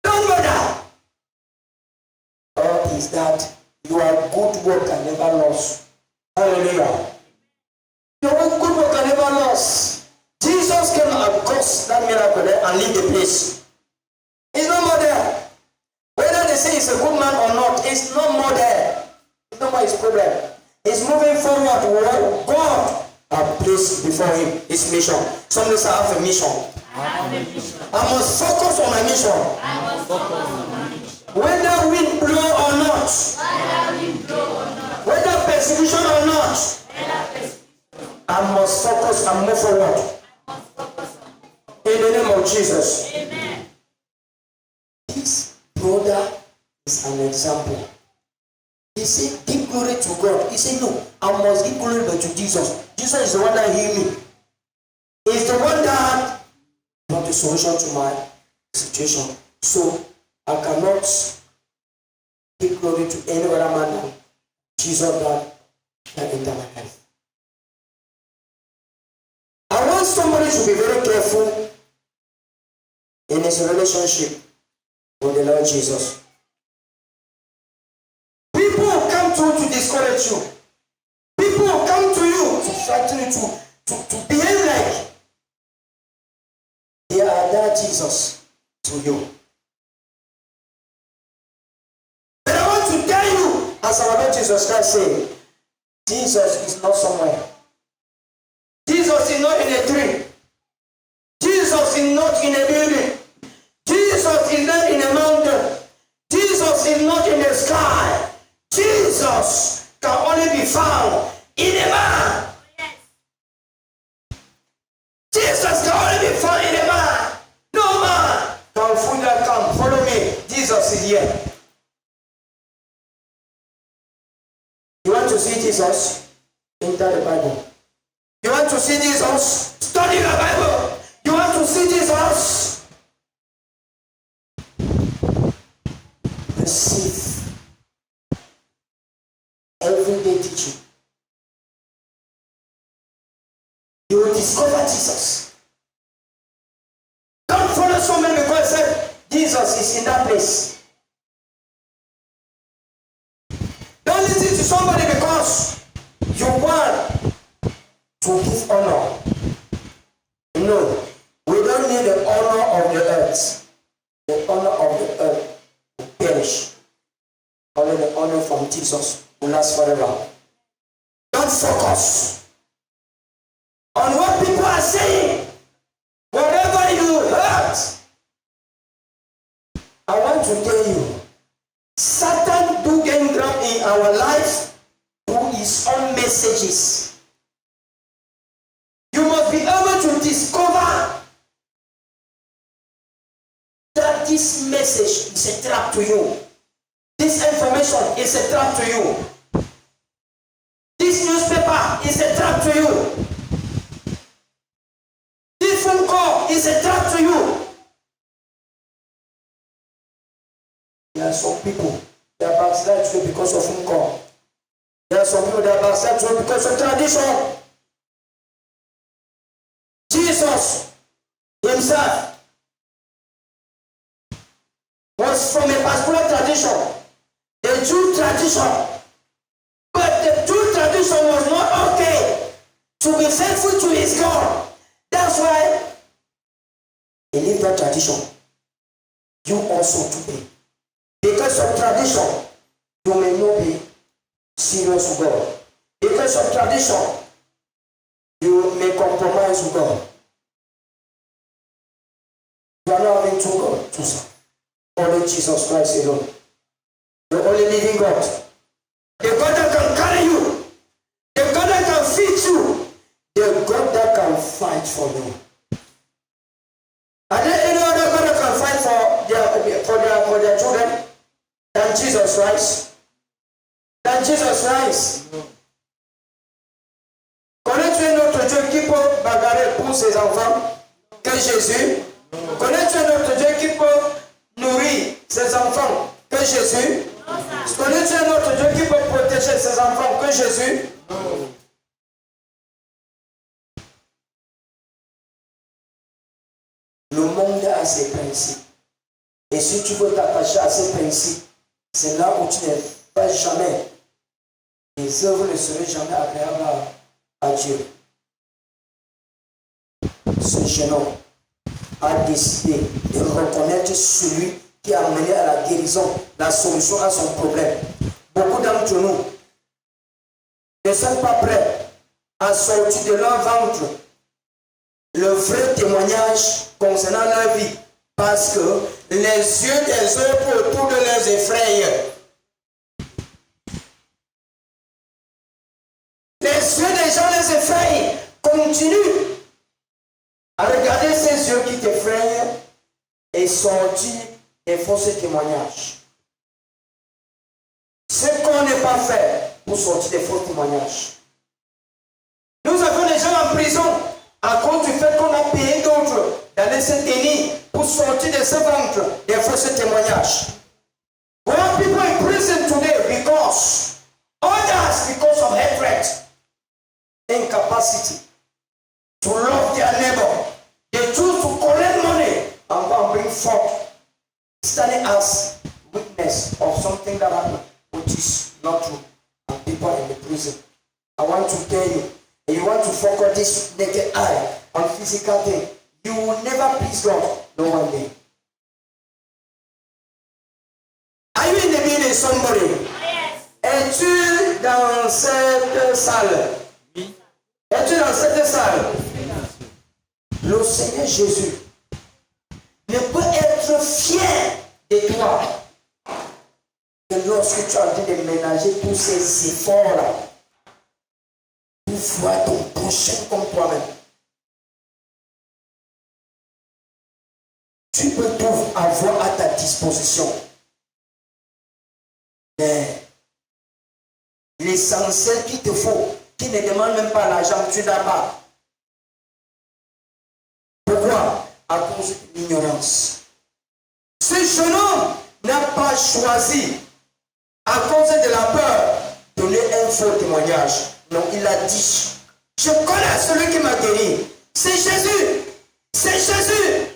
Don't bother. All is that your good work can never lose. Hallelujah. Your good work can never lose. Jesus came and caused that miracle there and leave the place. He's no more there. Whether they say he's a good man or not, it's no more there. It's no more his problem. His is moving forward what God has placed before him, his mission. Somebody say, I have a mission. I must focus on my mission. Whether wind blow or not, whether persecution or not, I must focus and move forward. In the name of Jesus. Amen. This brother is an example. He said, give glory to God. He said, no, I must give glory to Jesus. Jesus is the one that healed me. He's the one that brought the solution to my situation. So I cannot give glory to any other man than Jesus that entered my life. I want somebody to be very careful in his relationship with the Lord Jesus. People will come to discourage you. People will come to you to frighten you, to behave like they are that Jesus to you. But I want to tell you, as our Lord Jesus Christ said, Jesus is not somewhere. Jesus is not in a tree. Jesus is not in a building. Jesus is not in a mountain. Jesus is not in the sky. Jesus can only be found in a man. Yes. Jesus can only be found in a man. No man can fully come. Follow me. Jesus is here. You want to see Jesus? Enter the Bible. You want to see Jesus? Study the Bible. You want to see Jesus? Receive everyday teaching. You will discover Jesus. Don't follow so many because say Jesus is in that place. Don't listen to somebody because you want to give honor. No, we don't need the honor of the earth. The honor of the earth will perish. Only the honor from Jesus will last forever. Don't focus on what people are saying. Whatever you heard, I want to tell you, Satan do gain ground in our life through his own messages. You must be able to discover that this message is a trap to you. This information is a trap to you. This newspaper is a trap to you. This phone call is a trap to you. There are some people that backslide today because of phone call. There are some people that backslide today because of tradition. Jesus himself was from a particular tradition, the Jew tradition. But the Jew tradition was not okay to be faithful to his God. That's why he lived that tradition. You also today. Because of tradition, you may not be serious with God. Because of tradition, you may compromise with God. You are not having two God to serve. Only Jesus Christ alone. The only living God. The God that can carry you. The God that can feed you. The God that can fight for you. Are there any other God that can fight for their children than Jesus Christ? Than Jesus Christ? Connais-tu un autre Dieu qui peut bagarrer pour ses enfants que Jésus? Connais-tu un autre Dieu qui peut nourrir ses enfants que Jésus? Connais-tu un autre Dieu qui peut protéger ses enfants que Jésus? Le monde a ses principes. Et si tu veux t'attacher à ces principes, c'est là où tu ne vas jamais. Les œuvres ne seraient jamais agréables à Dieu. Ce jeune homme a décidé de reconnaître celui qui a mené à la guérison, la solution à son problème. Beaucoup d'entre nous, ne sont pas prêts à sortir de leur ventre le vrai témoignage concernant leur vie, parce que les yeux des autres autour de leurs effraient. Les yeux des gens les effraient. Continue à regarder ces yeux qui t'effraient et sortir des fausses témoignages. Ce qu'on n'est pas fait pour sortir des faux témoignages. Nous avons des gens en prison à cause du fait qu'on a payé d'autres d'aller se tenir pour sortir de ce ventre des fausses témoignages. We have people in prison today because of hatred, incapacity to love their neighbor. They choose to collect money and go and bring forth, standing as witness of something that happened, which is not true. And people are in the prison. I want to tell you, and you want to focus this naked eye on physical thing, you will never please God, no one day. Are you in the building, somebody? Yes. Es-tu dans cette salle? Oui. Es-tu dans cette salle? Le Seigneur Jésus ne peut être fier de toi que lorsque tu as envie de ménager tous ces efforts-là pour voir ton prochain comme toi-même. Tu peux tout avoir à ta disposition. Mais l'essentiel qu'il te faut, qui ne demande même pas l'argent, tu n'as pas. Pourquoi? À cause de l'ignorance. Ce jeune homme n'a pas choisi, à cause de la peur, de donner un faux témoignage. Non, il a dit, je connais celui qui m'a guéri. C'est Jésus. C'est Jésus.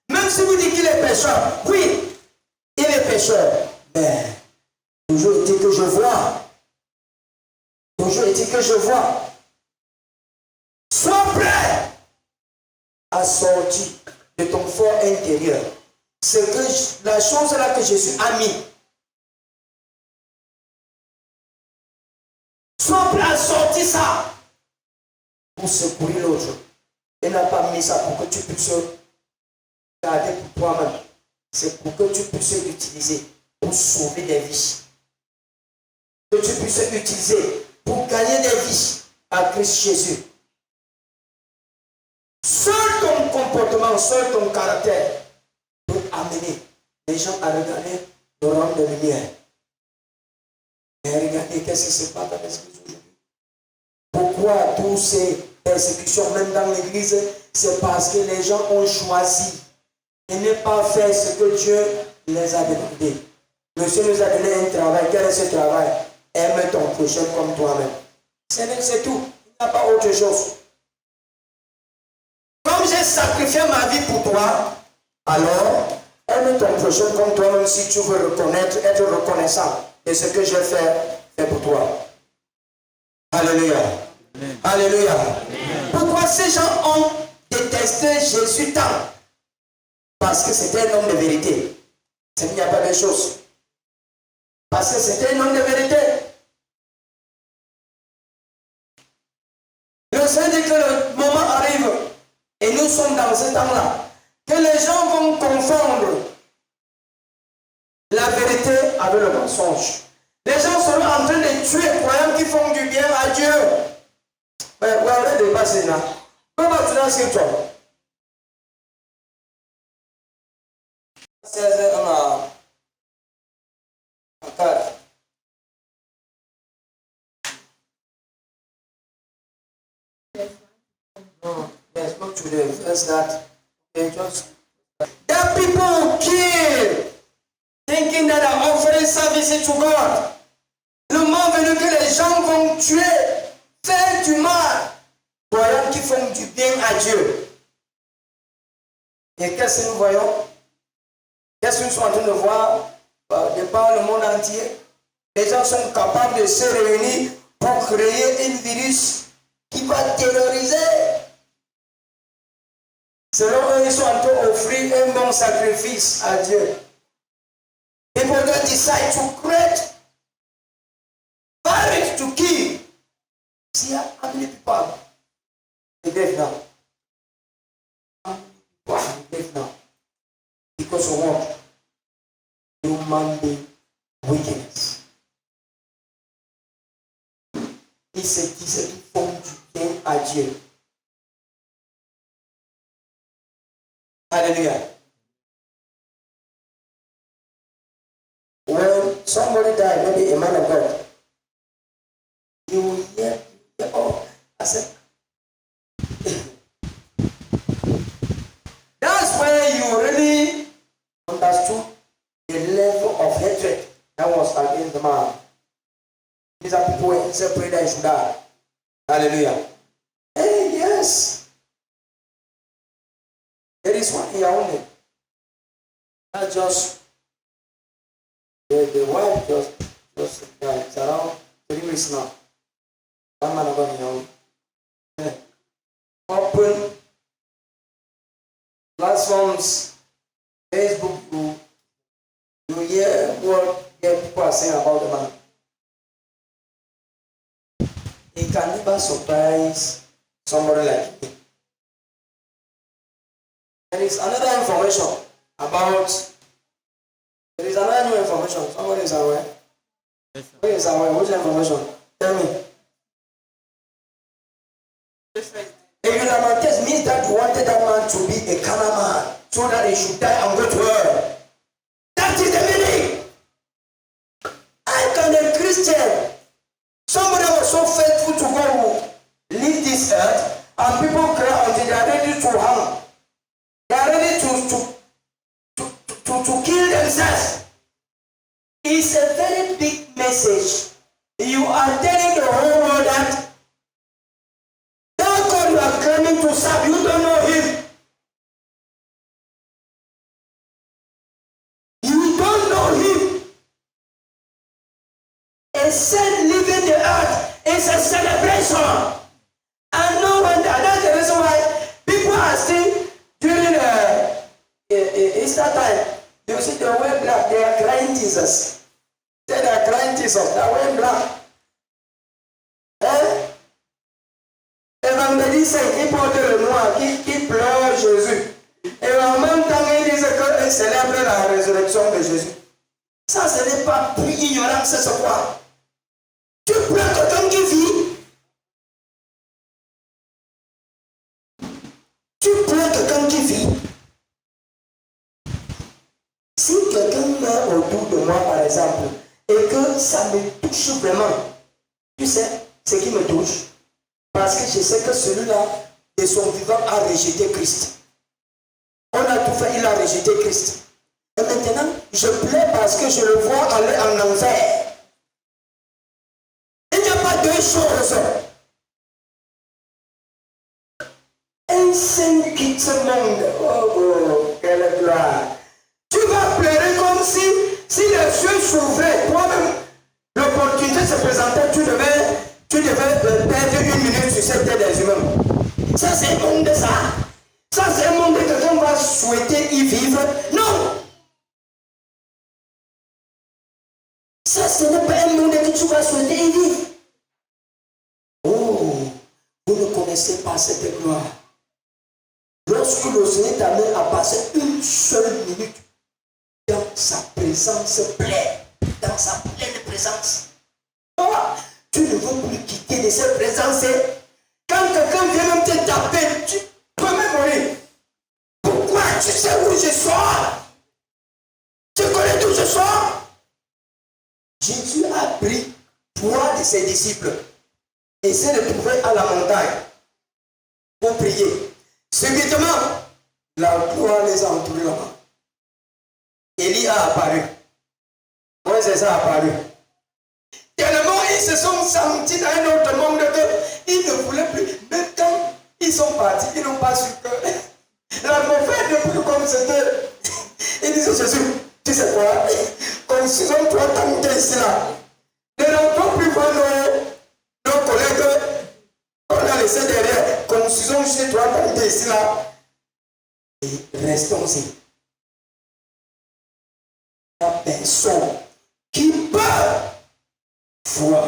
Même si vous dites qu'il est pécheur, oui, il est pécheur. Mais toujours est-il que je vois. Toujours est-il que je vois. Sois prêt à sortir de ton fort intérieur. C'est que la chose là que Jésus a mis. Sois prêt à sortir ça pour secourir l'autre. Il n'a pas mis ça pour que tu puisses garder pour toi-même. C'est pour que tu puisses l'utiliser pour sauver des vies. Que tu puisses l'utiliser pour gagner des vies à Christ Jésus. Seul ton comportement, seul ton caractère peut amener les gens à regarder le rang de lumière. Et regardez qu'est-ce qui se passe dans l'église aujourd'hui. Pourquoi toutes ces persécutions, même dans l'église, c'est parce que les gens ont choisi de ne pas faire ce que Dieu les a demandé. Monsieur nous a donné un travail. Quel est ce travail? Aime ton prochain comme toi-même. C'est tout. Il n'y a pas autre chose. Comme j'ai sacrifié ma vie pour toi, alors aime ton prochain comme toi-même si tu veux reconnaître, être reconnaissant de ce que j'ai fait pour toi. Alléluia. Amen. Alléluia. Amen. Pourquoi ces gens ont détesté Jésus tant? Parce que c'était un homme de vérité. Il n'y a pas de chose. Parce que c'était un homme de vérité. Le Seigneur dit que le moment arrive, et nous sommes dans ce temps-là, que les gens vont confondre la vérité avec le mensonge. Les gens seront en train de tuer les croyants qui font du bien à Dieu. Mais vous avez dépassé là. Comment tu l'as sur toi? 16 ans à 4. No, there's no to the verse that they just that people kill thinking that are offering services to God. Le moment venu que les gens vont tuer, faire du mal, croyant qu'ils font du bien à Dieu. Et qu'est-ce que nous voyons? Qu'est-ce que nous sommes en train de voir de par le monde entier? Les gens sont capables de se réunir pour créer un virus qui va terroriser. Selon eux, ils sont en train d'offrir un bon sacrifice à Dieu. People don't decide to create virus to kill. See how many people are dead now? How many people are dead now? Because of what? Human being wickedness. Ils se disent qu'ils font du bien à Dieu. Hallelujah. When somebody died, maybe a man of God, you will hear, oh, I said, that's where you really understood the level of hatred that was against the man. These are people who said pray that he should die. Hallelujah. Hey, yes. There is one here only. Not just the wife just died. It's around 3 weeks now. One man of God here. Open platforms, Facebook, you hear what people are saying about the man. He can never surprise somebody like me. There is another information about. There is another new information. Somebody is aware. Yes, sir. Who is aware? Which information? Tell me. Eulamates means that you wanted that man to be a carnal man, so that he should die and go to hell. That is the meaning. How can a Christian, somebody was so faithful to God who leave this earth, and people cry until they are ready to hang. They are ready to kill themselves. It's a very big message. You are telling the whole world that God you are claiming to serve, you don't know him. You don't know him. A saint leaving the earth is a celebration. And no wonder, that's the reason why people are still during Easter time. You see they wear black, they are crying Jesus. They are crying Jesus, they are wearing black. Évangéliste, qui porte le noir, qui pleure Jésus. Et en même temps, ils disent qu'ils célèbrent la résurrection de Jésus. Ça, ce n'est pas plus ignorant, c'est ce quoi? Tu pleures quelqu'un qui vit. Tu pleures quelqu'un qui vit. Si quelqu'un meurt autour de moi, par exemple, et que ça me touche vraiment, tu sais, ce qui me touche, parce que je sais que celui-là, de son vivant, a rejeté Christ. On a tout fait, il a rejeté Christ. Et maintenant, je pleure parce que je le vois aller en enfer. Il n'y a pas deux choses. Un saint quitte ce monde. Oh, quelle gloire. Tu vas pleurer comme si les cieux s'ouvraient. Toi-même, l'opportunité se présentait, tu devais perdre 1 minute sur cette terre des humains. Ça, c'est un monde de ça. Ça, c'est un monde que quelqu'un va souhaiter y vivre. Non. Ça, ce n'est pas un monde que tu vas souhaiter y vivre. Oh, vous ne connaissez pas cette gloire. Lorsque le Seigneur t'amène à passer 1 seule minute dans sa présence pleine, dans sa pleine présence. Oh, tu ne veux plus quitter de cette présence. Quand quelqu'un vient même te taper, tu peux même mourir. Pourquoi? Tu sais où je sors. Tu connais d'où je sors. Jésus a pris 3 de ses disciples et s'est retrouvé à la montagne pour prier. Subitement, la gloire les a entourés là-bas. Élie a apparu. Moïse a apparu. Tellement ils se sont sentis dans un autre monde qu'ils ne voulaient plus. Même quand ils sont partis, ils n'ont pas su que la mauvaise ne plus comme c'était. Ils disaient Jésus, tu sais quoi? Construisons 3 temps ici là. Ne rentrons plus voir nos collègues. On a laissé derrière. Construisons juste 3 temps ici là. Et restons ici. La personne qui peut voir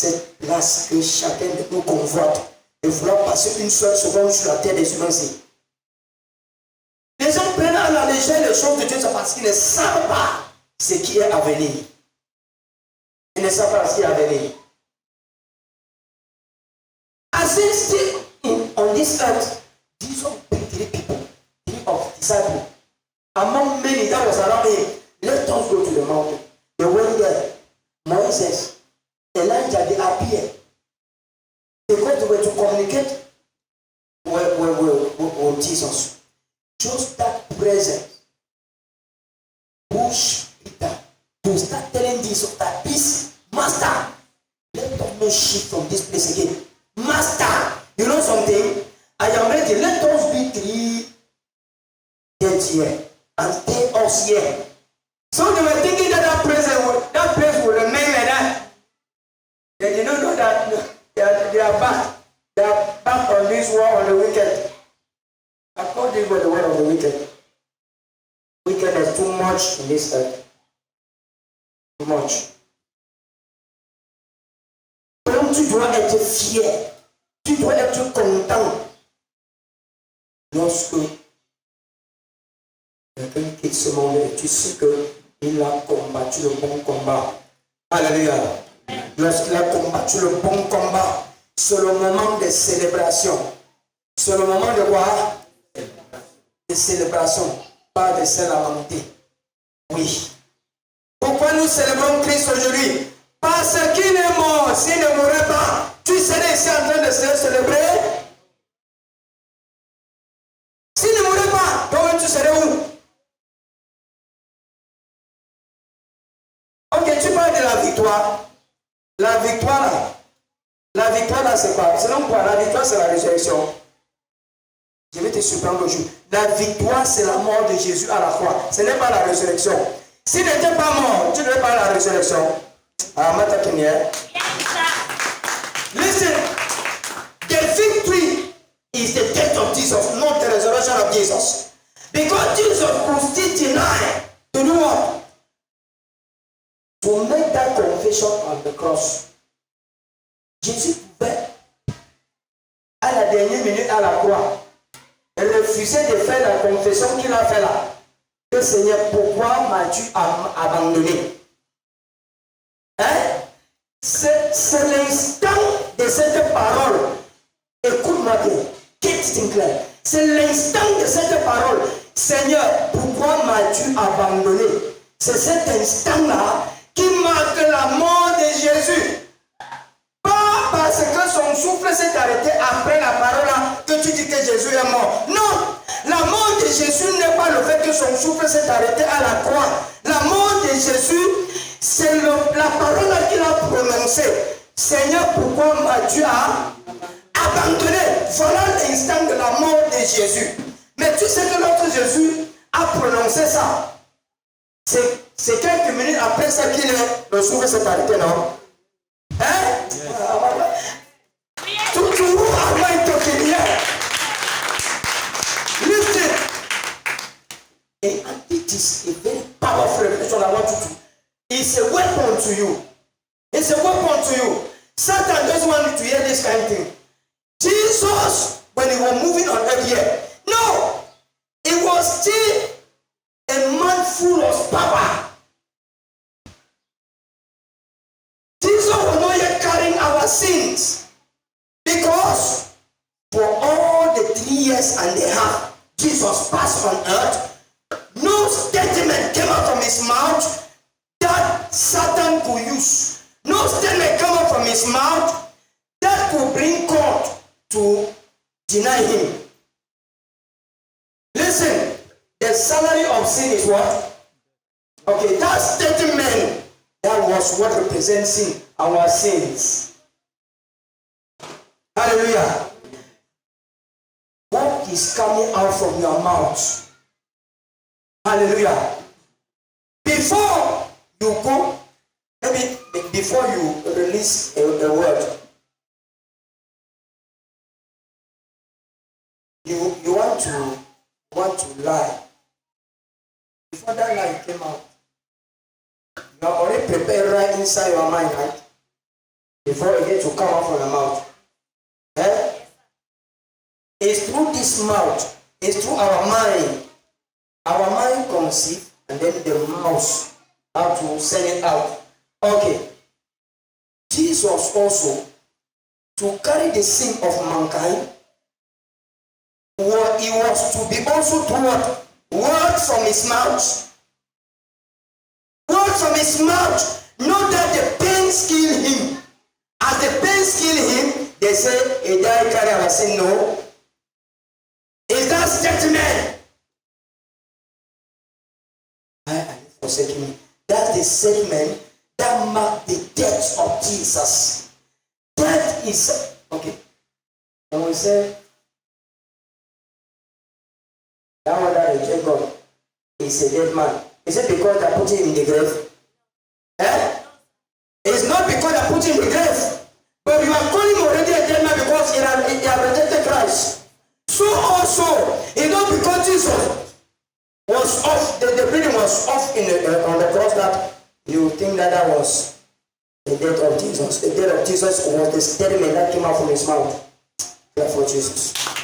cette place que chacun de nous convoite, de vouloir passer une seule seconde sur la terre des humains. Les gens prennent à la légère les choses de Dieu, c'est parce qu'ils ne savent pas ce qui est à venir. Ils ne savent pas ce qui est à venir. As they still on this earth, Jesus picked 3 people, 3 of disciples. Among many that was around him, let us go to the mountain. They went there. Moses, Elijah, they appeared. Because they were to communicate with Jesus. Just that presence pushed Peter to start telling Jesus that this master, let us not shift from this place again. Master, you know something? I am ready. Let us be 3 days here and stay us here. So they were thinking that place would remain like that. They did not know that they are back. They are back on this war on the wicked. According to the word of the wicked. Wickedness too much in this earth. Too much. Donc tu dois être fier. Tu dois être content. Lorsque quelqu'un quitte ce monde et tu sais qu'il a combattu le bon combat. Alléluia. Lorsqu'il a combattu le bon combat, c'est le moment de célébration. C'est le moment de quoi? De célébration, pas de se lamenter. Oui. Pourquoi nous célébrons Christ aujourd'hui? Parce qu'il est mort. S'il ne mourait pas, tu serais ici en train de se célébrer. S'il ne mourait pas, toi tu serais où? Ok, tu parles de la victoire. La victoire là, c'est quoi? Selon quoi? La victoire, c'est la résurrection. Je vais te surprendre aujourd'hui. La victoire, c'est la mort de Jésus à la croix. Ce n'est pas la résurrection. S'il n'était pas mort, tu ne veux pas la résurrection. Ah, listen, the victory is the death of Jesus, not the resurrection of Jesus. Because Jesus could still deny to do what? To make that confession on the cross. Jésus pouvait, à la dernière minute à la croix, refuser de faire la confession qu'il a fait là. Que Seigneur, pourquoi m'as-tu abandonné? Hein? C'est l'instant de cette parole. Écoute-moi bien. Qu'est-ce clair? C'est l'instant de cette parole. Seigneur, pourquoi m'as-tu abandonné? C'est cet instant-là qui marque la mort de Jésus. Pas parce que son souffle s'est arrêté après la parole là que tu dis que Jésus est mort. Non, la mort de Jésus n'est pas le fait que son souffle s'est arrêté à la croix. La mort de Jésus, c'est la parole là qu'il a prononcée. Seigneur, pourquoi m'as-tu abandonné? Voilà l'instant de la mort de Jésus. Mais tu sais que notre Jésus a prononcé ça. C'est quelques minutes après ça qu'il est, le souffle s'est arrêté, non? Hein? Tu vois, listen. And it is a very powerful revelation I want you to. It's a weapon to you. It's a weapon to you. Satan doesn't want you to hear this kind of thing. Jesus, when he was moving on earth here, no, he was still a man full of power. Jesus was not yet carrying our sins because for all the 3 years and a half Jesus passed on earth, no statement came out from his mouth that Satan could use. No statement came out from his mouth that could bring court to deny him. Listen, the salary of sin is what? Okay, that statement, that was what represents sin, our sins. Hallelujah. What is coming out from your mouth? Hallelujah. Before you go, maybe before you release a word, you want to lie. Before that lie came out, you are already prepared right inside your mind, right? before it gets to come out from the mouth. Eh? It's through this mouth. It's through our mind. Our mind conceives, and then the mouth how to send it out. Okay. Jesus also, to carry the sin of mankind, what he was to be also to what? Word from his mouth. Word from his mouth. Not that the pains kill him. As the pains kill him, they say he died carry our sin. No. Is that statement? I am forsaking me. That's the statement that marked the death of Jesus. Death is okay. And we say that one that reject God is a dead man. Is it because they put him in the grave? Eh? It's not because they put him in the grave. But you are calling him already a dead man because he has rejected Christ. So also, it's not because Jesus was off, the breathing was off on the cross that you think that was the death of Jesus. The death of Jesus was the statement that came out from his mouth. Therefore, Jesus.